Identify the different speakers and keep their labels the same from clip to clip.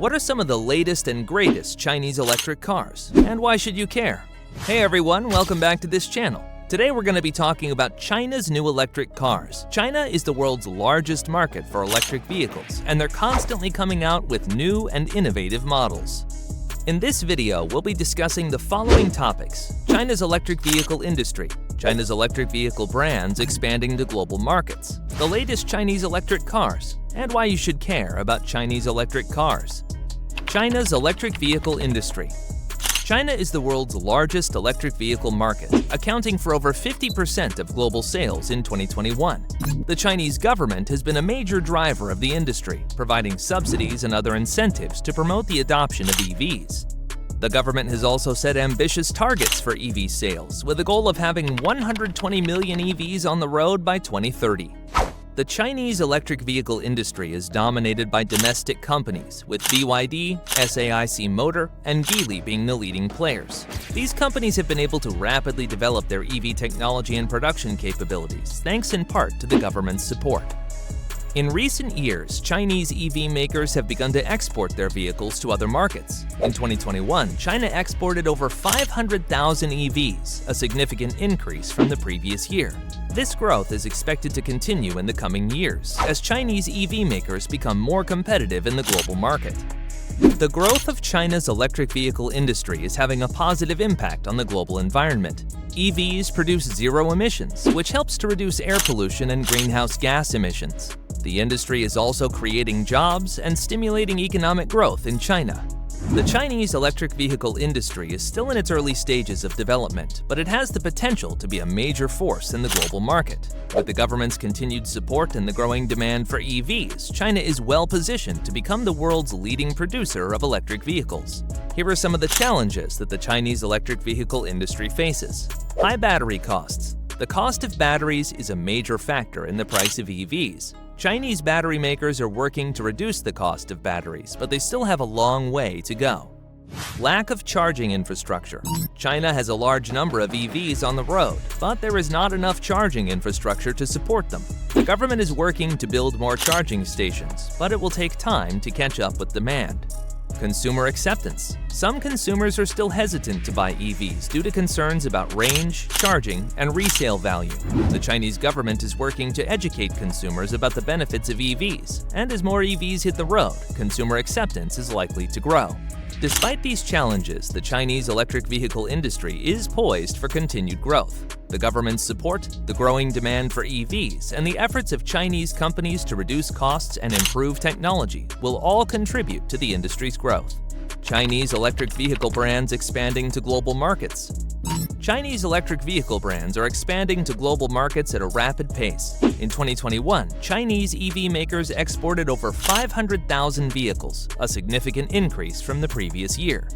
Speaker 1: What are some of the latest and greatest Chinese electric cars? And why should you care? Hey everyone, welcome back to this channel. Today we're going to be talking about China's new electric cars. China is the world's largest market for electric vehicles, and they're constantly coming out with new and innovative models. In this video, we'll be discussing the following topics: China's electric vehicle industry, China's electric vehicle brands expanding to global markets, the latest Chinese electric cars, and why you should care about Chinese electric cars. China's electric vehicle industry. China is the world's largest electric vehicle market, accounting for over 50% of global sales in 2021. The Chinese government has been a major driver of the industry, providing subsidies and other incentives to promote the adoption of EVs. The government has also set ambitious targets for EV sales, with a goal of having 120 million EVs on the road by 2030. The Chinese electric vehicle industry is dominated by domestic companies, with BYD, SAIC Motor, and Geely being the leading players. These companies have been able to rapidly develop their EV technology and production capabilities, thanks in part to the government's support. In recent years, Chinese EV makers have begun to export their vehicles to other markets. In 2021, China exported over 500,000 EVs, a significant increase from the previous year. This growth is expected to continue in the coming years, as Chinese EV makers become more competitive in the global market. The growth of China's electric vehicle industry is having a positive impact on the global environment. EVs produce zero emissions, which helps to reduce air pollution and greenhouse gas emissions. The industry is also creating jobs and stimulating economic growth in China. The Chinese electric vehicle industry is still in its early stages of development, but it has the potential to be a major force in the global market. With the government's continued support and the growing demand for EVs, China is well positioned to become the world's leading producer of electric vehicles. Here are some of the challenges that the Chinese electric vehicle industry faces. High battery costs. The cost of batteries is a major factor in the price of EVs. Chinese battery makers are working to reduce the cost of batteries, but they still have a long way to go. Lack of charging infrastructure. China has a large number of EVs on the road, but there is not enough charging infrastructure to support them. The government is working to build more charging stations, but it will take time to catch up with demand. Consumer acceptance. Some consumers are still hesitant to buy EVs due to concerns about range, charging, and resale value. The Chinese government is working to educate consumers about the benefits of EVs, and as more EVs hit the road, consumer acceptance is likely to grow. Despite these challenges, the Chinese electric vehicle industry is poised for continued growth. The government's support, the growing demand for EVs, and the efforts of Chinese companies to reduce costs and improve technology will all contribute to the industry's growth. Chinese electric vehicle brands expanding to global markets. Chinese electric vehicle brands are expanding to global markets at a rapid pace. In 2021, Chinese EV makers exported over 500,000 vehicles, a significant increase from the previous year.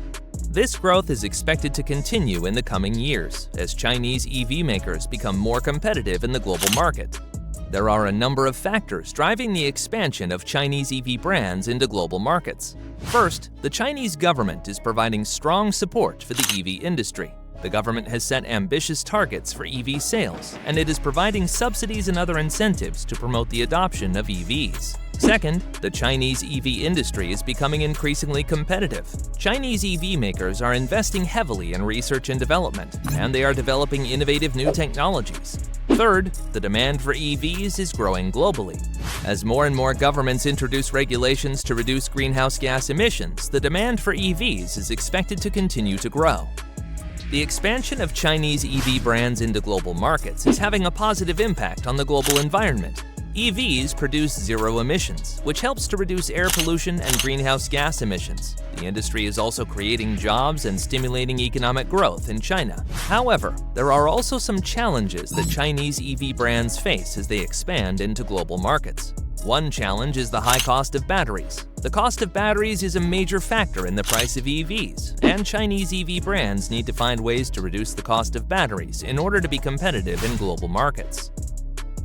Speaker 1: This growth is expected to continue in the coming years, as Chinese EV makers become more competitive in the global market. There are a number of factors driving the expansion of Chinese EV brands into global markets. First, the Chinese government is providing strong support for the EV industry. The government has set ambitious targets for EV sales, and it is providing subsidies and other incentives to promote the adoption of EVs. Second, the Chinese EV industry is becoming increasingly competitive. Chinese EV makers are investing heavily in research and development, and they are developing innovative new technologies. Third, the demand for EVs is growing globally. As more and more governments introduce regulations to reduce greenhouse gas emissions, the demand for EVs is expected to continue to grow. The expansion of Chinese EV brands into global markets is having a positive impact on the global environment. EVs produce zero emissions, which helps to reduce air pollution and greenhouse gas emissions. The industry is also creating jobs and stimulating economic growth in China. However, there are also some challenges that Chinese EV brands face as they expand into global markets. One challenge is the high cost of batteries. The cost of batteries is a major factor in the price of EVs, and Chinese EV brands need to find ways to reduce the cost of batteries in order to be competitive in global markets.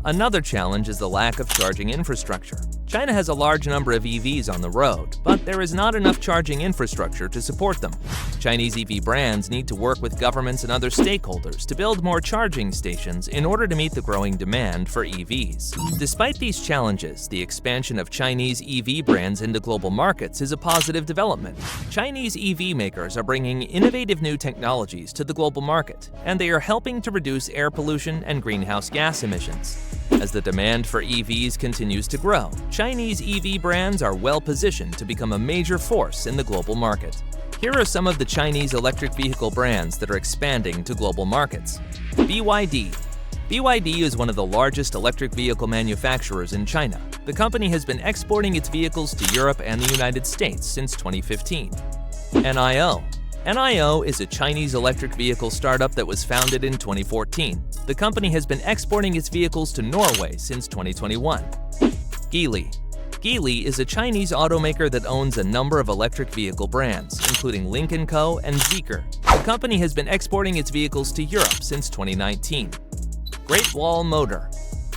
Speaker 1: Another challenge is the lack of charging infrastructure. China has a large number of EVs on the road, but there is not enough charging infrastructure to support them. Chinese EV brands need to work with governments and other stakeholders to build more charging stations in order to meet the growing demand for EVs. Despite these challenges, the expansion of Chinese EV brands into global markets is a positive development. Chinese EV makers are bringing innovative new technologies to the global market, and they are helping to reduce air pollution and greenhouse gas emissions. As the demand for EVs continues to grow, Chinese EV brands are well positioned to become a major force in the global market. Here are some of the Chinese electric vehicle brands that are expanding to global markets. BYD. BYD is one of the largest electric vehicle manufacturers in China. The company has been exporting its vehicles to Europe and the United States since 2015. NIO. NIO is a Chinese electric vehicle startup that was founded in 2014. The company has been exporting its vehicles to Norway since 2021. Geely. Geely is a Chinese automaker that owns a number of electric vehicle brands, including Lynk & Co. and Zeekr. The company has been exporting its vehicles to Europe since 2019. Great Wall Motor.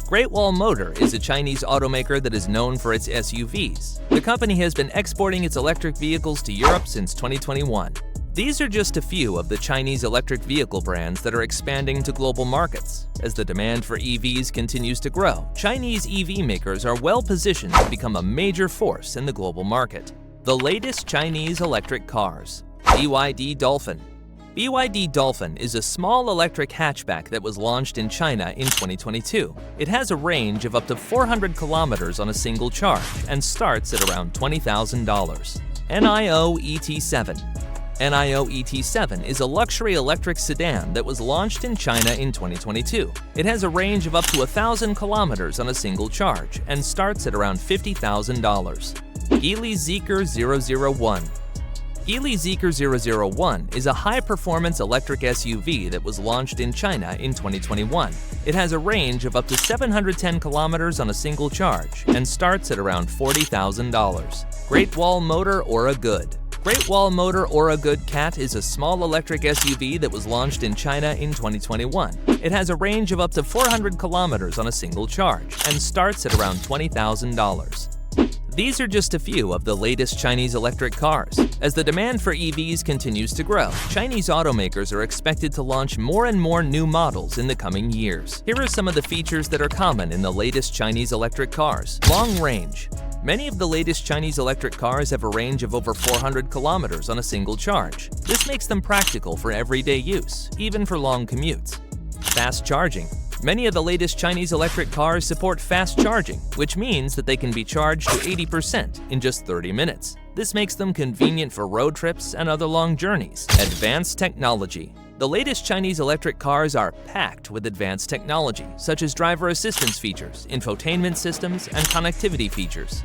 Speaker 1: Great Wall Motor is a Chinese automaker that is known for its SUVs. The company has been exporting its electric vehicles to Europe since 2021. These are just a few of the Chinese electric vehicle brands that are expanding to global markets. As the demand for EVs continues to grow, Chinese EV makers are well positioned to become a major force in the global market. The latest Chinese electric cars. BYD Dolphin. BYD Dolphin is a small electric hatchback that was launched in China in 2022. It has a range of up to 400 kilometers on a single charge and starts at around $20,000. NIO ET7. NIO ET7 is a luxury electric sedan that was launched in China in 2022. It has a range of up to 1,000 kilometers on a single charge and starts at around $50,000. Geely Zeekr 001. Geely Zeekr 001 is a high-performance electric SUV that was launched in China in 2021. It has a range of up to 710 kilometers on a single charge and starts at around $40,000. Great Wall Motor Aura Good. Great Wall Motor Aura Good Cat is a small electric SUV that was launched in China in 2021. It has a range of up to 400 kilometers on a single charge and starts at around $20,000. These are just a few of the latest Chinese electric cars. As the demand for EVs continues to grow, Chinese automakers are expected to launch more and more new models in the coming years. Here are some of the features that are common in the latest Chinese electric cars. Long range. Many of the latest Chinese electric cars have a range of over 400 kilometers on a single charge. This makes them practical for everyday use, even for long commutes. Fast charging. Many of the latest Chinese electric cars support fast charging, which means that they can be charged to 80% in just 30 minutes. This makes them convenient for road trips and other long journeys. Advanced technology. The latest Chinese electric cars are packed with advanced technology, such as driver assistance features, infotainment systems, and connectivity features.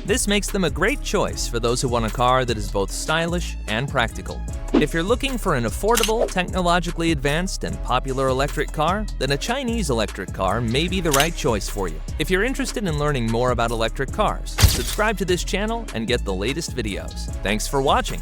Speaker 1: This makes them a great choice for those who want a car that is both stylish and practical. If you're looking for an affordable, technologically advanced, and popular electric car, then a Chinese electric car may be the right choice for you. If you're interested in learning more about electric cars, subscribe to this channel and get the latest videos. Thanks for watching.